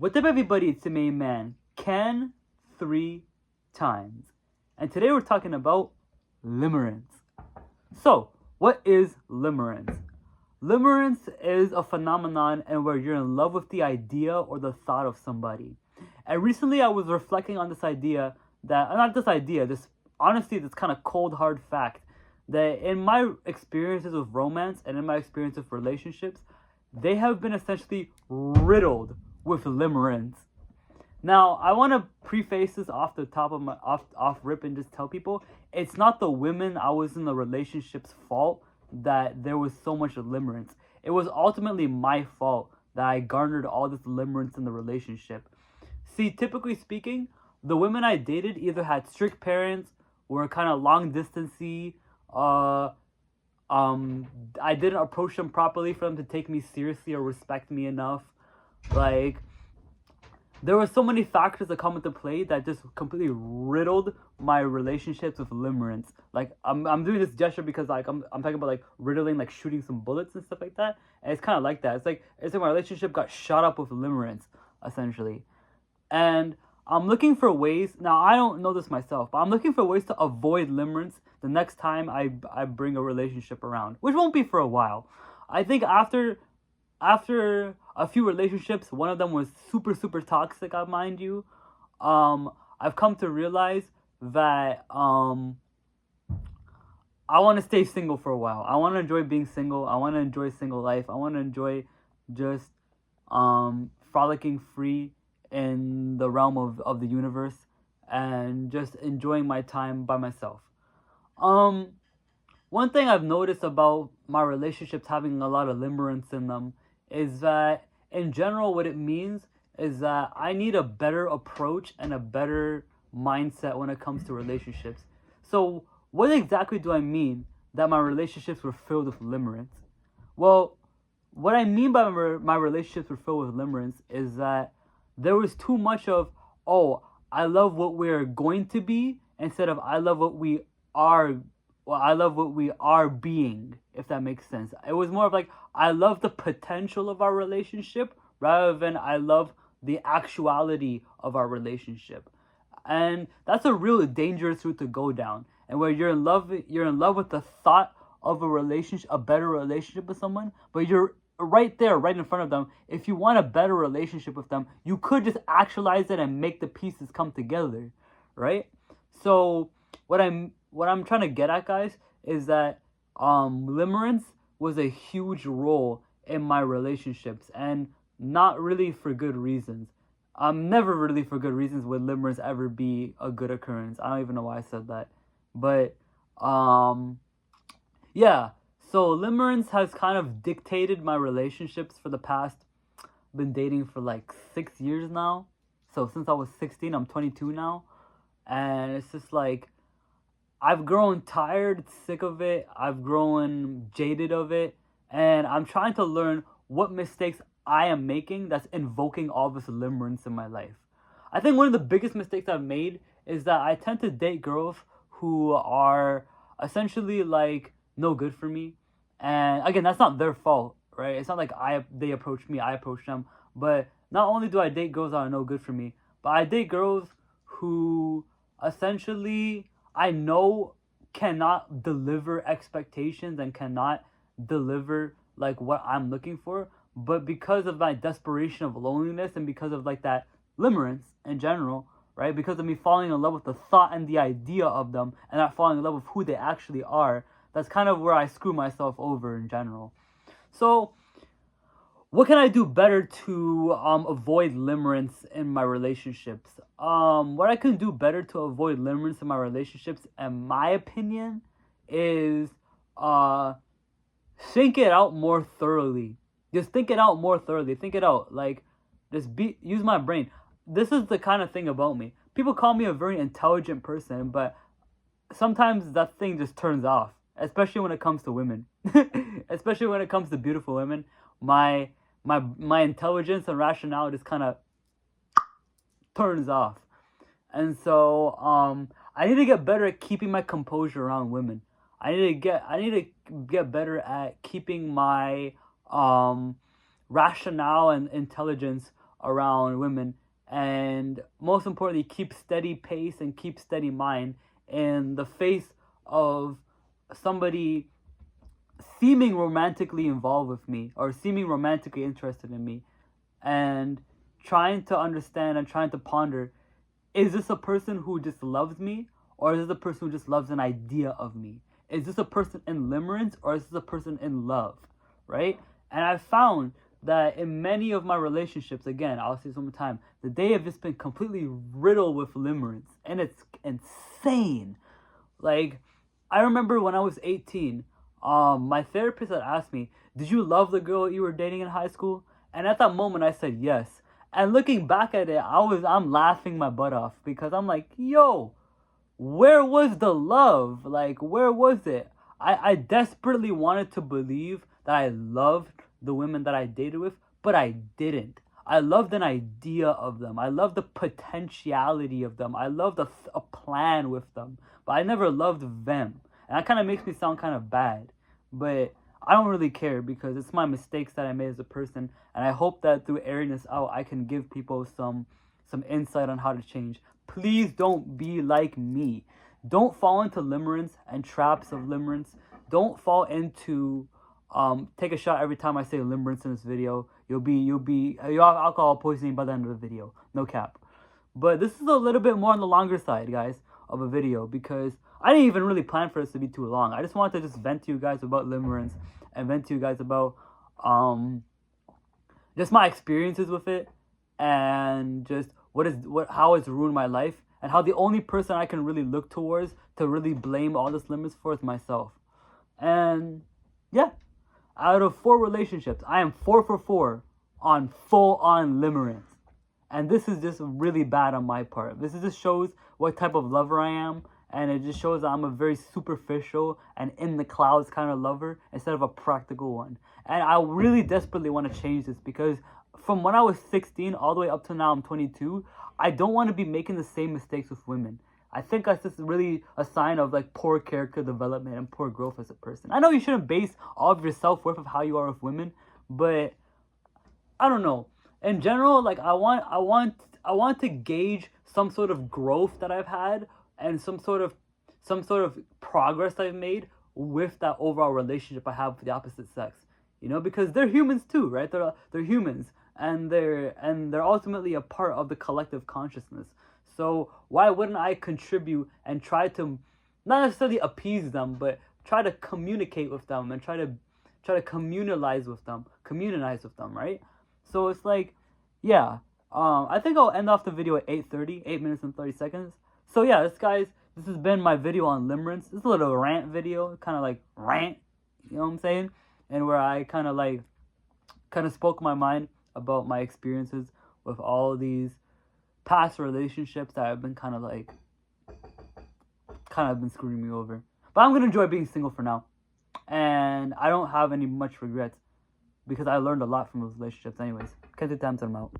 What's up, everybody? It's the main man, Ken, 3 times. And today we're talking about limerence. So, what is limerence? Limerence is a phenomenon and where you're in love with the idea or the thought of somebody. And recently I was reflecting on this idea this kind of cold hard fact that in my experiences with romance and in my experience with relationships, they have been essentially riddled with limerence. Now, I want to preface this off the top of my off rip and just tell people it's not the women I was in the relationship's fault that there was so much limerence. It was ultimately my fault that I garnered all this limerence in the relationship. See, typically speaking, the women I dated either had strict parents, were kind of long distancey, I didn't approach them properly for them to take me seriously or respect me enough. Like, there were so many factors that come into play that just completely riddled my relationships with limerence. Like, I'm doing this gesture because like I'm talking about like riddling, like shooting some bullets and stuff like that. And it's kind of like that. It's like my relationship got shot up with limerence, essentially. And I'm looking for ways. Now, I don't know this myself, but I'm looking for ways to avoid limerence the next time I bring a relationship around, which won't be for a while. I think after a few relationships, one of them was super toxic, mind you. I've come to realize that I want to stay single for a while. I want to enjoy being single. I want to enjoy single life. I want to enjoy just frolicking free in the realm of the universe and just enjoying my time by myself. One thing I've noticed about my relationships having a lot of limerence in them is that in general what it means is that I need a better approach and a better mindset when it comes to relationships. So what exactly do I mean that my relationships were filled with limerence? Well, what I mean by my relationships were filled with limerence is that there was too much of, oh, I love what we're going to be, instead of I love what we are. Well, I love what we are being, if that makes sense. It was more of like, I love the potential of our relationship rather than I love the actuality of our relationship. And that's a real dangerous route to go down. And where you're in love with the thought of a better relationship with someone, but you're right there, right in front of them. If you want a better relationship with them, you could just actualize it and make the pieces come together, right? So what I'm trying to get at, guys, is that limerence was a huge role in my relationships, and not really for good reasons. Never really for good reasons would limerence ever be a good occurrence. I don't even know why I said that, but yeah. So limerence has kind of dictated my relationships for the past. Been dating for like 6 years now. So since I was 16, I'm 22 now, and it's just like I've grown tired, sick of it. I've grown jaded of it, and I'm trying to learn what mistakes I am making that's invoking all this limerence in my life. I think one of the biggest mistakes I've made is that I tend to date girls who are essentially like no good for me. And again, that's not their fault, right? It's not like they approach me, I approach them. But not only do I date girls that are no good for me, but I date girls who essentially I know cannot deliver expectations and cannot deliver like what I'm looking for. But because of my desperation of loneliness and because of like that limerence in general, right? Because of me falling in love with the thought and the idea of them and not falling in love with who they actually are, that's kind of where I screw myself over in general. So what can I do better to avoid limerence in my relationships? What I can do better to avoid limerence in my relationships, in my opinion, is think it out more thoroughly. Just think it out more thoroughly. Think it out. Like, use my brain. This is the kind of thing about me. People call me a very intelligent person, but sometimes that thing just turns off. Especially when it comes to women. Especially when it comes to beautiful women. My intelligence and rationale just kind of turns off. And so I need to get better at keeping my composure around women. I need to get better at keeping my rationale and intelligence around women, and most importantly, keep steady pace and keep steady mind in the face of somebody seeming romantically involved with me or seeming romantically interested in me, and trying to understand and trying to ponder, is this a person who just loves me, or is this a person who just loves an idea of me? Is this a person in limerence, or is this a person in love, right? And I found that in many of my relationships, again, I'll say this one more time, they have just been completely riddled with limerence, and it's insane. Like, I remember when I was 18, my therapist had asked me, "Did you love the girl you were dating in high school?" And at that moment, I said yes. And looking back at it, I'm laughing my butt off, because I'm like, yo, where was the love? Like, where was it? I desperately wanted to believe that I loved the women that I dated with, but I didn't. I loved an idea of them. I loved the potentiality of them. I loved a plan with them, but I never loved them. And that kind of makes me sound kind of bad, but I don't really care, because it's my mistakes that I made as a person, and I hope that through airing this out, I can give people some insight on how to change. Please don't be like me. Don't fall into limerence and traps of limerence. Don't fall into take a shot every time I say limerence in this video. You'll have alcohol poisoning by the end of the video. No cap. But this is a little bit more on the longer side, guys, of a video, because I didn't even really plan for this to be too long. I just wanted to just vent to you guys about limerence and vent to you guys about just my experiences with it, and just how it's ruined my life, and how the only person I can really look towards to really blame all this limerence for is myself. And yeah, out of 4 relationships, I am 4 for 4 on full-on limerence. And this is just really bad on my part. This just shows what type of lover I am, and it just shows that I'm a very superficial and in the clouds kind of lover instead of a practical one. And I really desperately want to change this, because from when I was 16 all the way up to now I'm 22, I don't want to be making the same mistakes with women. I think that's just really a sign of like poor character development and poor growth as a person. I know you shouldn't base all of your self-worth of how you are with women, but I don't know. In general, like I want to gauge some sort of growth that I've had, and some sort of progress I've made with that overall relationship I have with the opposite sex. You know, because they're humans too, right? They're humans, and they're ultimately a part of the collective consciousness. So why wouldn't I contribute and try to not necessarily appease them, but try to communicate with them and try to communalize with them, right? So it's like, yeah, I think I'll end off the video at 8:30, 8 minutes and 30 seconds. So yeah, this has been my video on limerence. This is a little rant video, kind of like rant, you know what I'm saying? And where I kind of spoke my mind about my experiences with all these past relationships that have been kind of been screwing me over. But I'm gonna enjoy being single for now, and I don't have any much regrets, because I learned a lot from those relationships anyways. Catch the times I'm out.